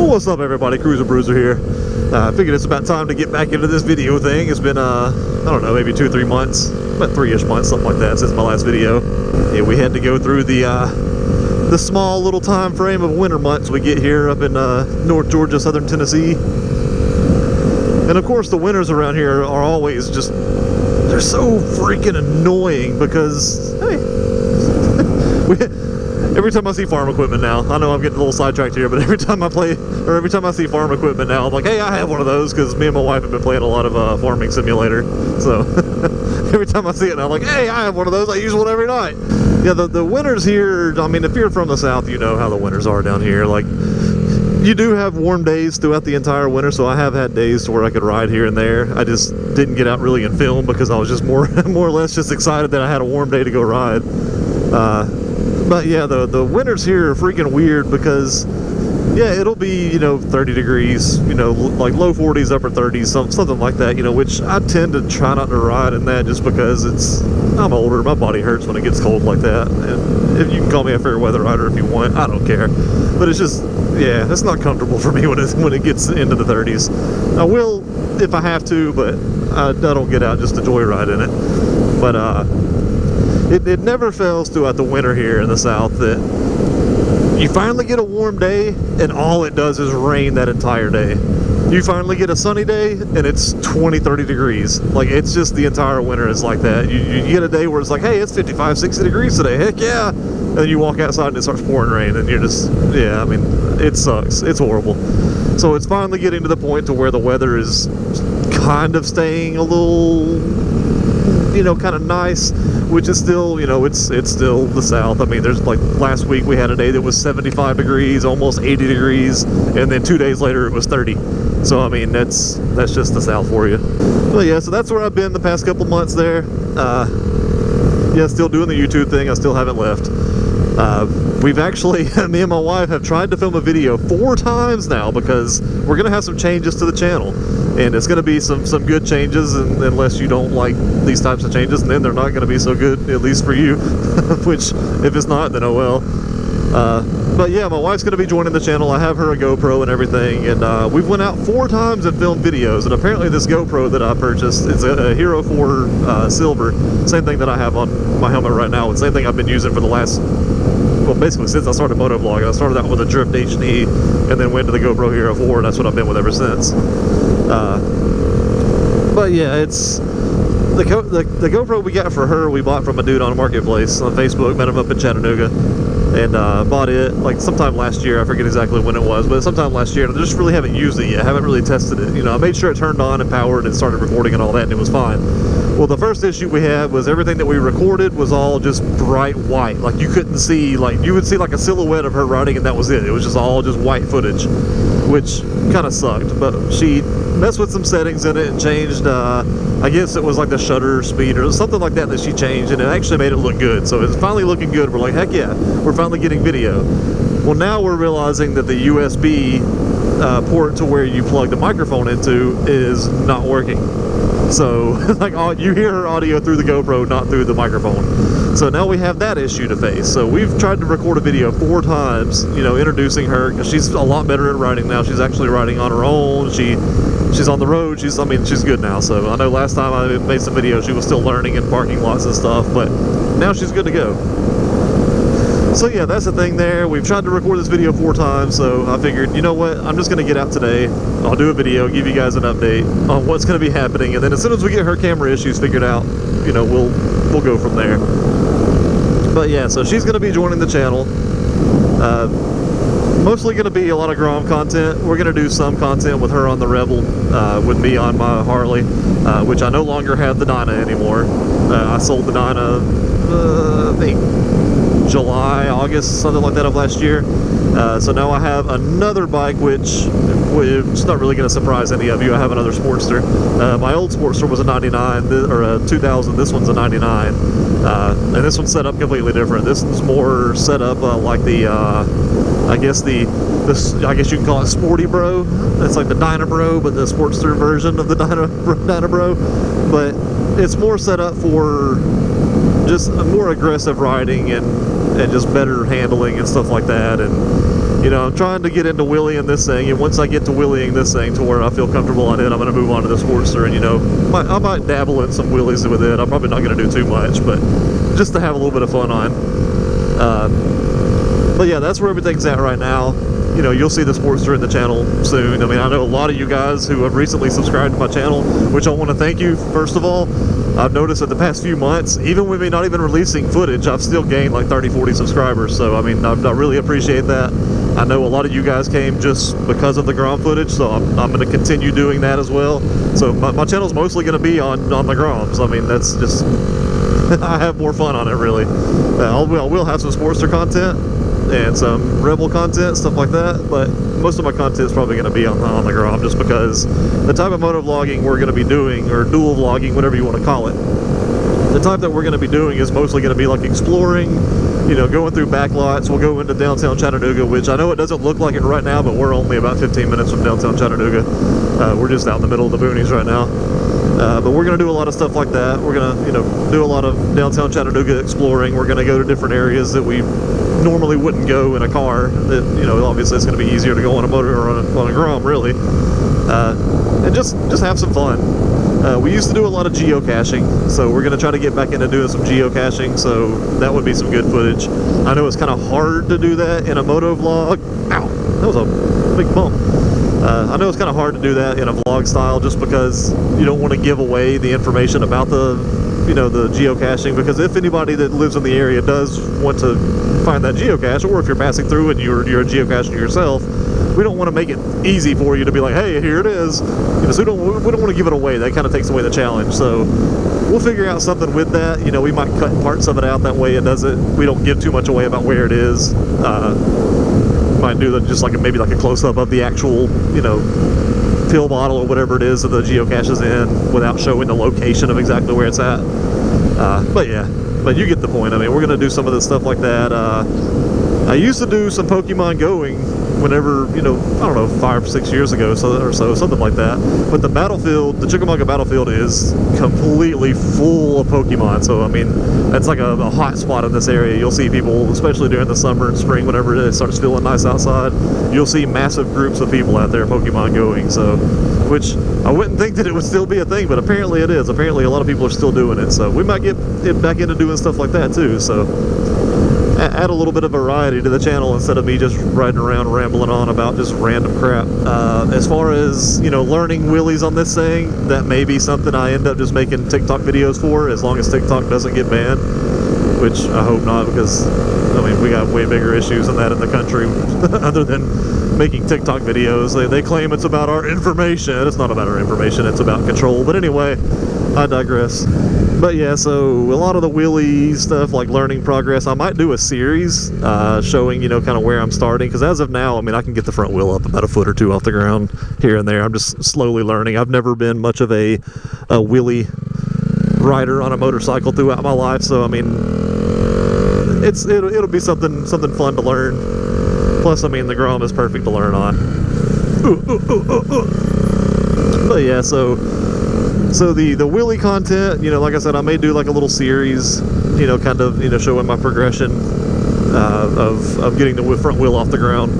What's up, everybody? Cruiser Bruiser here. I figured it's about time to get back into this video thing. It's been, I don't know, maybe 2-3 months, about 3-ish months, something like that, since my last video. Yeah, we had to go through the small little time frame of winter months we get here up in North Georgia, Southern Tennessee. And of course, the winters around here are always just, they're so freaking annoying because, hey, every time I see farm equipment now, I know I'm getting a little sidetracked here, but every time I see farm equipment now, I'm like, hey, I have one of those, because me and my wife have been playing a lot of farming simulator. So every time I see it now, I'm like, hey, I have one of those. I use one every night. Yeah, the winters here, I mean, if you're from the south, you know how the winters are down here. Like, you do have warm days throughout the entire winter, so I have had days to where I could ride here and there. I just didn't get out really and film because I was just more or less just excited that I had a warm day to go ride. But yeah, the winters here are freaking weird because, yeah, it'll be, you know, 30 degrees, you know, like low 40s, upper 30s, something like that, you know, which I tend to try not to ride in that just because I'm older, my body hurts when it gets cold like that. And if you can call me a fair weather rider if you want, I don't care. But it's just, yeah, it's not comfortable for me when it gets into the 30s. I will if I have to, but I don't get out just to joyride in it. But, it never fails throughout the winter here in the south that you finally get a warm day and all it does is rain that entire day. You finally get a sunny day and it's 20-30 degrees. Like, it's just the entire winter is like that. You get a day where it's like, hey, it's 55-60 degrees today, heck yeah, and then you walk outside and it starts pouring rain and you're just, yeah, I mean, it sucks. It's horrible. So it's finally getting to the point to where the weather is kind of staying a little, you know, kind of nice, which is still, you know, it's still the south. I mean, there's like last week we had a day that was 75 degrees, almost 80 degrees, and then 2 days later it was 30. So I mean, that's just the south for you. But yeah, so that's where I've been the past couple months there. Yeah, still doing the YouTube thing. I still haven't left. We've actually, me and my wife have tried to film a video 4 times now because we're going to have some changes to the channel. And it's going to be some good changes, and unless you don't like these types of changes, and then they're not going to be so good, at least for you. Which, if it's not, then oh well. But yeah, my wife's going to be joining the channel. I have her a GoPro and everything, and we've went out 4 times and filmed videos. And apparently this GoPro that I purchased, it's a Hero 4 Silver, same thing that I have on my helmet right now, and same thing I've been using for the last, well, basically since I started motovlogging. I started out with a Drift HD and then went to the GoPro Hero 4, and that's what I've been with ever since. But yeah, it's the GoPro we got for her, we bought from a dude on a marketplace on Facebook, met him up in Chattanooga, and bought it like sometime last year. I forget exactly when it was, but sometime last year. And I just really haven't used it yet. I haven't really tested it. You know, I made sure it turned on and powered and started recording and all that, and it was fine. Well, the first issue we had was everything that we recorded was all just bright white. Like, you couldn't see, like, you would see like a silhouette of her riding, and that was it. It was just all just white footage, which kind of sucked. But she messed with some settings in it and changed, I guess it was like the shutter speed or something like that she changed, and it actually made it look good. So it's finally looking good. We're like, heck yeah, we're finally getting video. Well, now we're realizing that the USB port to where you plug the microphone into is not working. So, like, you hear her audio through the GoPro, not through the microphone. So now we have that issue to face. So we've tried to record a video 4 times, you know, introducing her, because she's a lot better at riding now. She's actually riding on her own. She's on the road. She's good now. So I know last time I made some videos, she was still learning in parking lots and stuff, but now she's good to go. So yeah, that's the thing there. We've tried to record this video 4 times, so I figured, you know what, I'm just going to get out today. I'll do a video, give you guys an update on what's going to be happening, and then as soon as we get her camera issues figured out, you know, we'll go from there. But yeah, so she's going to be joining the channel. Mostly going to be a lot of Grom content. We're going to do some content with her on the Rebel, with me on my Harley, which I no longer have the Dyna anymore. I sold the Dyna, I think July, August, something like that of last year. So now I have another bike, which it's not really going to surprise any of you. I have another Sportster. My old Sportster was a 99, or a 2000. This one's a 99. And this one's set up completely different. This one's more set up like the, I guess you can call it Sporty Bro. It's like the Dyna Bro, but the Sportster version of the Dyna Bro. But it's more set up for just a more aggressive riding and just better handling and stuff like that. And you know, I'm trying to get into wheeling this thing, and once I get to wheeling this thing to where I feel comfortable on it, I'm going to move on to the Sportster, and, you know, I might dabble in some wheelies with it. I'm probably not going to do too much, but just to have a little bit of fun on. But yeah, that's where everything's at right now. You know, you'll see the Sportster in the channel soon. I mean, I know a lot of you guys who have recently subscribed to my channel, which I want to thank you, first of all. I've noticed that the past few months, even with me not even releasing footage, I've still gained like 30, 40 subscribers. So, I mean, I really appreciate that. I know a lot of you guys came just because of the Grom footage, so I'm going to continue doing that as well. So my channel's mostly going to be on the Groms. I mean, that's just... I have more fun on it, really. I will have some Sportster content and some Rebel content, stuff like that, but most of my content is probably going to be on the Grom, just because the type of moto vlogging we're going to be doing, or dual vlogging, whatever you want to call it, the type that we're going to be doing is mostly going to be like exploring, you know, going through backlots. We'll go into downtown Chattanooga, which I know it doesn't look like it right now, but we're only about 15 minutes from downtown Chattanooga. We're just out in the middle of the boonies right now. But we're going to do a lot of stuff like that. We're going to, you know, do a lot of downtown Chattanooga exploring. We're going to go to different areas that we normally wouldn't go in a car. That, you know, obviously it's going to be easier to go on a motor or on a Grom, really. And just have some fun. We used to do a lot of geocaching, so we're going to try to get back into doing some geocaching, so that would be some good footage. I know it's kind of hard to do that in a moto vlog. Ow! That was a big bump. I know it's kind of hard to do that in a vlog style, just because you don't want to give away the information about the, you know, the geocaching, because if anybody that lives in the area does want to find that geocache, or if you're passing through and you're a geocacher yourself, we don't want to make it easy for you to be like, hey, here it is. You know, so we don't want to give it away. That kind of takes away the challenge. So we'll figure out something with that. You know, we might cut parts of it out, that way it doesn't, we don't give too much away about where it is. Might do just like maybe like a close-up of the actual, you know, pill bottle or whatever it is that the geocache is in, without showing the location of exactly where it's at. But yeah, but you get the point. I mean, we're gonna do some of this stuff like that. I used to do some Pokemon Going whenever, you know, I don't know, 5 or 6 years ago, or so, something like that. But the battlefield, the Chickamauga battlefield, is completely full of Pokemon. So I mean, that's like a hot spot in this area. You'll see people, especially during the summer and spring, whenever it starts feeling nice outside, you'll see massive groups of people out there Pokemon Going. So, which I wouldn't think that it would still be a thing, but apparently it is. Apparently a lot of people are still doing it. So we might get it back into doing stuff like that too. So add a little bit of variety to the channel instead of me just riding around rambling on about just random crap. As far as, you know, learning wheelies on this thing, that may be something I end up just making TikTok videos for, as long as TikTok doesn't get banned, which I hope not, because I mean, we got way bigger issues than that in the country other than making TikTok videos. They claim it's about our information. It's not about our information, it's about control. But anyway, I digress. But yeah, so a lot of the wheelie stuff, like learning progress, I might do a series showing, you know, kind of where I'm starting, because as of now, I mean, I can get the front wheel up about a foot or two off the ground here and there. I'm just slowly learning. I've never been much of a wheelie rider on a motorcycle throughout my life, so I mean, it'll be something fun to learn. Plus, I mean, the Grom is perfect to learn on. But yeah, so the wheelie content, you know, like I said, I may do like a little series, you know, kind of, you know, showing my progression of getting the front wheel off the ground,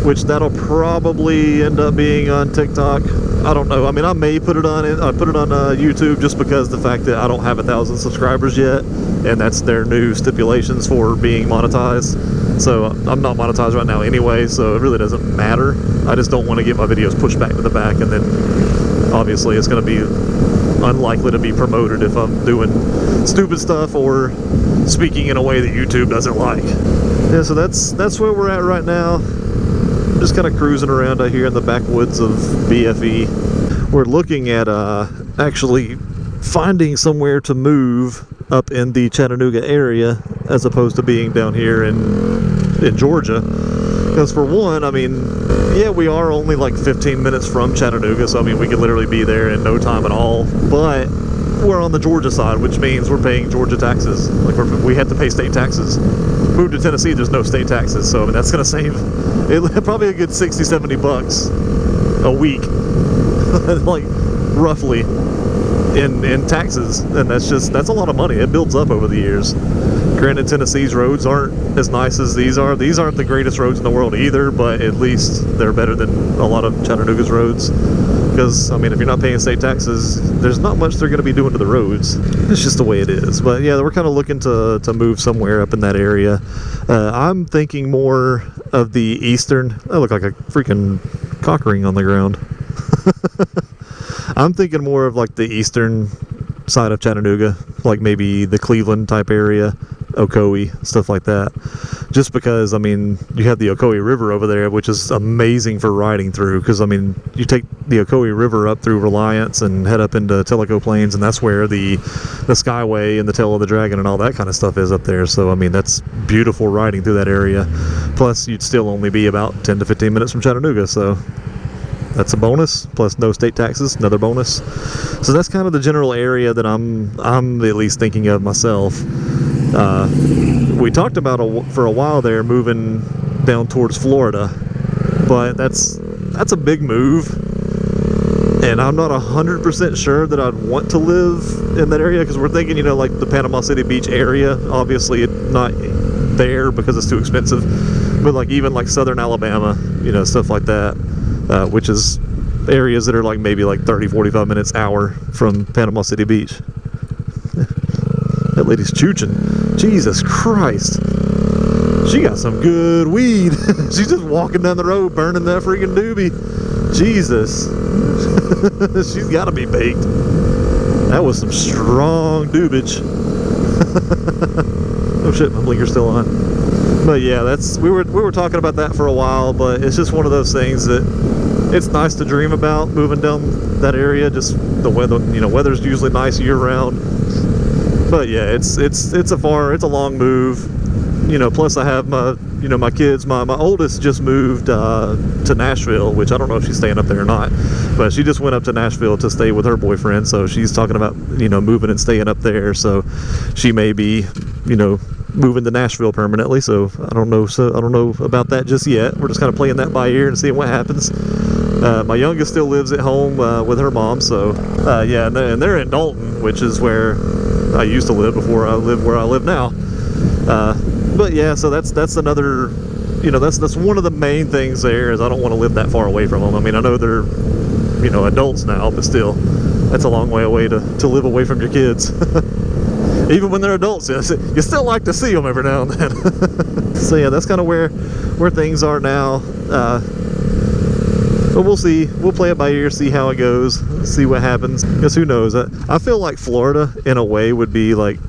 which that'll probably end up being on TikTok. I don't know. I mean, I may put it on YouTube, just because the fact that I don't have 1,000 subscribers yet, and that's their new stipulations for being monetized. So I'm not monetized right now anyway, so it really doesn't matter. I just don't want to get my videos pushed back to the back, and then obviously it's going to be unlikely to be promoted if I'm doing stupid stuff or speaking in a way that YouTube doesn't like. Yeah, so that's where we're at right now. I'm just kind of cruising around out here in the backwoods of BFE. We're looking at actually finding somewhere to move up in the Chattanooga area, as opposed to being down here in Georgia. Because for one, I mean, yeah, we are only like 15 minutes from Chattanooga, so I mean, we could literally be there in no time at all. But we're on the Georgia side, which means we're paying Georgia taxes. Like, we have to pay state taxes. Move to Tennessee, there's no state taxes, so I mean, that's going to save probably a good 60-70 bucks a week, like roughly, in taxes, and that's a lot of money. It builds up over the years. Granted, Tennessee's roads aren't as nice as these are. These aren't the greatest roads in the world either, but at least they're better than a lot of Chattanooga's roads. Because, I mean, if you're not paying state taxes, there's not much they're going to be doing to the roads. It's just the way it is. But yeah, we're kind of looking to move somewhere up in that area. I'm thinking more of the eastern. I look like a freaking cock ring on the ground. I'm thinking more of like the eastern side of Chattanooga, like maybe the Cleveland type area, Ocoee, stuff like that. Just because, I mean, you have the Ocoee River over there, which is amazing for riding through. Because, I mean, you take the Ocoee River up through Reliance and head up into Tellico Plains, and that's where the Skyway and the Tail of the Dragon and all that kind of stuff is up there. So, I mean, that's beautiful riding through that area. Plus, you'd still only be about 10 to 15 minutes from Chattanooga, so that's a bonus. Plus, no state taxes, another bonus. So that's kind of the general area that I'm at least thinking of myself. We talked about for a while there moving down towards Florida, but that's a big move, and I'm not 100% sure that I'd want to live in that area, because we're thinking, you know, like the Panama City Beach area. Obviously, it's not there because it's too expensive, but like even like southern Alabama, you know, stuff like that, which is areas that are like maybe like 30-45 minutes, hour from Panama City Beach. That lady's chooching. Jesus Christ. She got some good weed. She's just walking down the road burning that freaking doobie. Jesus. She's got to be baked. That was some strong doobage. Oh shit, my blinker's still on. But yeah, we were talking about that for a while, but it's just one of those things that it's nice to dream about, moving down that area. Just the weather, you know, weather's usually nice year round. But yeah, it's a long move, you know. Plus I have my kids. My oldest just moved to Nashville, which I don't know if she's staying up there or not, but she just went up to Nashville to stay with her boyfriend. So she's talking about, you know, moving and staying up there. So she may be, you know, moving to Nashville permanently. So I don't know about that just yet. We're just kind of playing that by ear and seeing what happens. My youngest still lives at home with her mom. So yeah, and they're in Dalton, which is where I used to live before I live where I live now. But yeah, so that's another, you know, that's one of the main things there, is I don't want to live that far away from them. I mean, I know they're, you know, adults now, but still, that's a long way away to live away from your kids. Even when they're adults, you still like to see them every now and then. So yeah, that's kind of where things are now. But we'll see. We'll play it by ear, see how it goes, see what happens. Because who knows? I feel like Florida, in a way, would be like,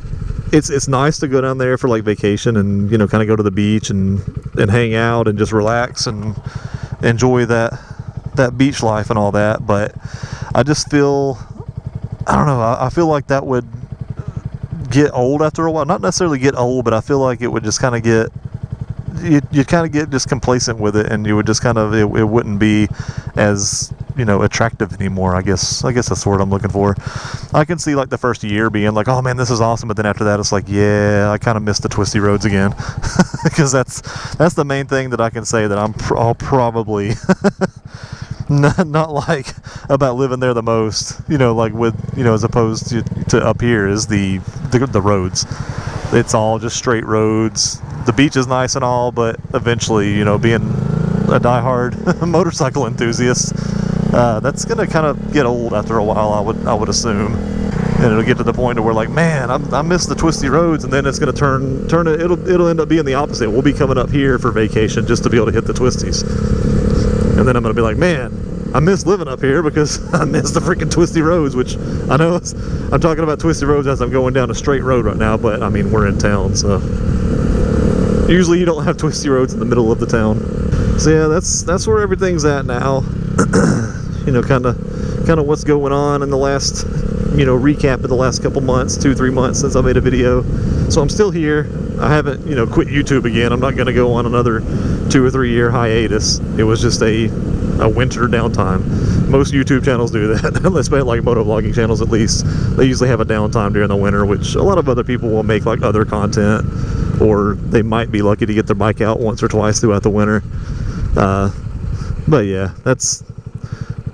it's nice to go down there for like vacation and, you know, kind of go to the beach and hang out and just relax and enjoy that beach life and all that. But I just feel, I don't know, I feel like that would get old after a while. Not necessarily get old, but I feel like it would just kind of get, you kind of get just complacent with it, and you would just kind of, it wouldn't be as, you know, attractive anymore. I guess that's the word I'm looking for. I can see like the first year being like, oh man, this is awesome, but then after that it's like, yeah, I kind of miss the twisty roads again. Because that's the main thing that I can say that I'll probably not like about living there the most, you know, like with, you know, as opposed to up here, is the roads. It's all just straight roads. The beach is nice and all, but eventually, you know, being a diehard motorcycle enthusiast, that's gonna kind of get old after a while, I would assume. And it'll get to the point where, like, man, I miss the twisty roads, and then it's gonna it'll end up being the opposite. We'll be coming up here for vacation just to be able to hit the twisties, and then I'm gonna be like, man, I miss living up here because I miss the freaking twisty roads. Which I know I'm talking about twisty roads as I'm going down a straight road right now, but I mean, we're in town, so usually you don't have twisty roads in the middle of the town. So yeah, that's where everything's at now. You know, kind of what's going on in the last, you know, recap of the last couple months, 2-3 months since I made a video. So I'm still here. I haven't, you know, quit YouTube again. I'm not going to go on another 2 or 3 year hiatus. It was just a winter downtime. Most YouTube channels do that, unless like motovlogging channels at least. They usually have a downtime during the winter, which a lot of other people will make like other content, or they might be lucky to get their bike out once or twice throughout the winter. But yeah, that's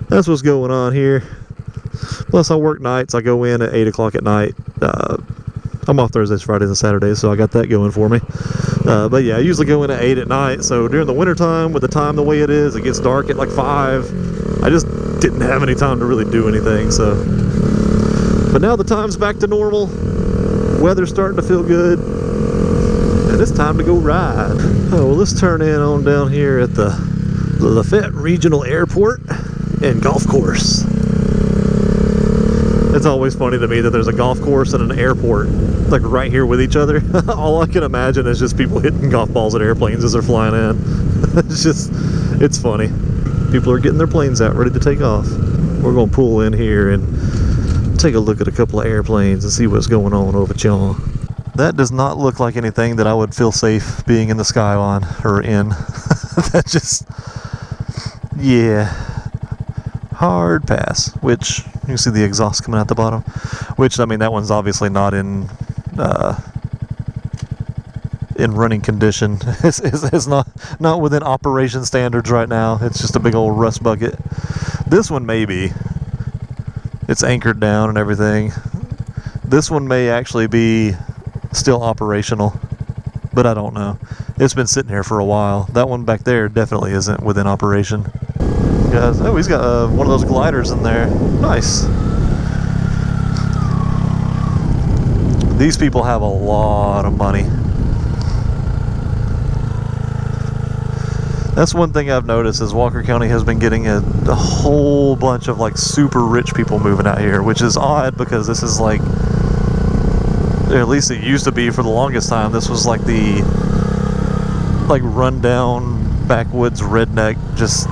what's going on here. Plus I work nights. I go in at 8 o'clock at night, I'm off Thursdays, Fridays, and Saturdays, so I got that going for me. But yeah, I usually go in at 8 at night, so during the wintertime, with the time the way it is, it gets dark at like 5. I just didn't have any time to really do anything, so. But now the time's back to normal. Weather's starting to feel good. And it's time to go ride. Oh, well, let's turn in on down here at the Lafayette Regional Airport and Golf Course. It's always funny to me that there's a golf course and an airport like right here with each other. All I can imagine is just people hitting golf balls at airplanes as they're flying in. It's funny. People are getting their planes out ready to take off. We're going to pull in here and take a look at a couple of airplanes and see what's going on over y'all. That does not look like anything that I would feel safe being in the sky on or in. That just, yeah, hard pass. Which you can see the exhaust coming out the bottom. Which, I mean, that one's obviously not in running condition. It's not within operation standards right now. It's just a big old rust bucket. This one may be. It's anchored down and everything. This one may actually be still operational, but I don't know. It's been sitting here for a while. That one back there definitely isn't within operation. Guys, oh, he's got one of those gliders in there. Nice. These people have a lot of money. That's one thing I've noticed is Walker County has been getting a whole bunch of like super rich people moving out here, which is odd because this is like, at least it used to be for the longest time, this was like the like rundown backwoods redneck, just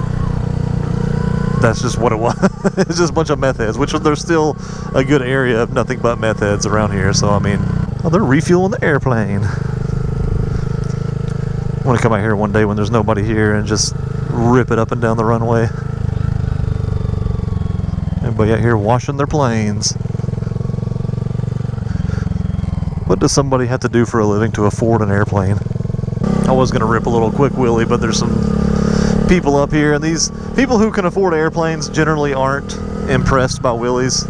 that's just what it was. It's just a bunch of meth heads, which there's still a good area of nothing but meth heads around here. So I mean, oh, they're refueling the airplane. I want to come out here one day when there's nobody here and just rip it up and down the runway. Everybody out here washing their planes. What does somebody have to do for a living to afford an airplane? I was going to rip a little quick wheelie, but there's some people up here, and these people who can afford airplanes generally aren't impressed by wheelies,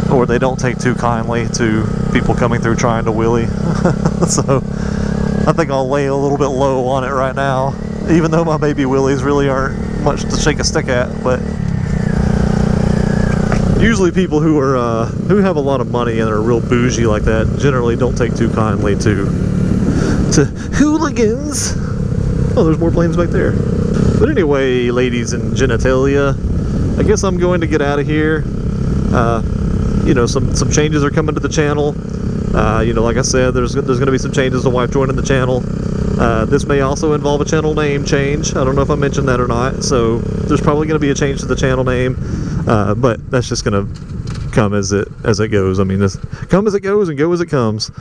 or they don't take too kindly to people coming through trying to wheelie. So I think I'll lay a little bit low on it right now, even though my baby wheelies really aren't much to shake a stick at. But usually people who are who have a lot of money and are real bougie like that generally don't take too kindly to hooligans. Oh, there's more planes back there. But anyway, ladies and genitalia, I guess I'm going to get out of here. You know, some changes are coming to the channel. You know, like I said, there's going to be some changes to wife joining the channel. This may also involve a channel name change. I don't know if I mentioned that or not. So there's probably going to be a change to the channel name, but that's just going to come as it goes. I mean, just come as it goes and go as it comes.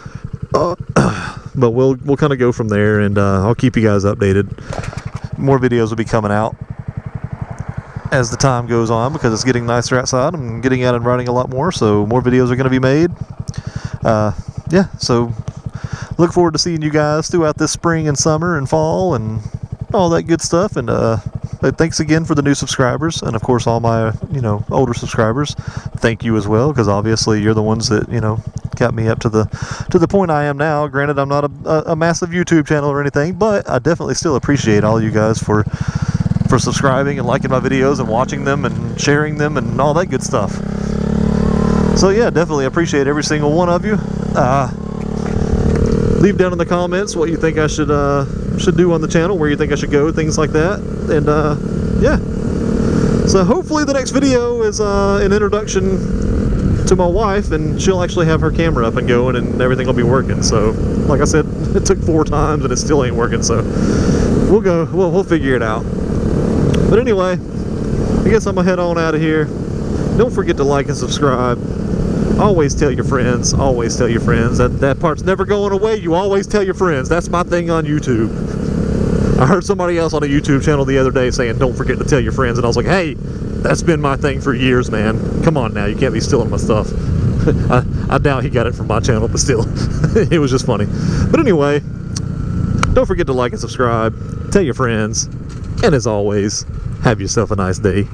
But we'll kind of go from there, and I'll keep you guys updated. More videos will be coming out as the time goes on because it's getting nicer outside. I'm getting out and riding a lot more, so more videos are going to be made. Yeah, so look forward to seeing you guys throughout this spring and summer and fall and all that good stuff. And thanks again for the new subscribers, and of course all my older subscribers. Thank you as well, because obviously you're the ones that got me up to the point I am now. Granted, I'm not a massive YouTube channel or anything, but I definitely still appreciate all you guys for subscribing and liking my videos and watching them and sharing them and all that good stuff. So yeah, definitely appreciate every single one of you. Leave down in the comments what you think I should do on the channel, where you think I should go, things like that. And yeah, so hopefully the next video is an introduction to my wife, and she'll actually have her camera up and going and everything will be working. So like I said, it took 4 times and it still ain't working, so we'll figure it out. But anyway, I guess I'm gonna head on out of here. Don't forget to like and subscribe. Always tell your friends. Always tell your friends. That part's never going away. You always tell your friends. That's my thing on YouTube. I heard somebody else on a YouTube channel the other day saying, don't forget to tell your friends. And I was like, hey, that's been my thing for years, man. Come on now. You can't be stealing my stuff. I doubt he got it from my channel, but still. It was just funny. But anyway, don't forget to like and subscribe. Tell your friends. And as always, have yourself a nice day.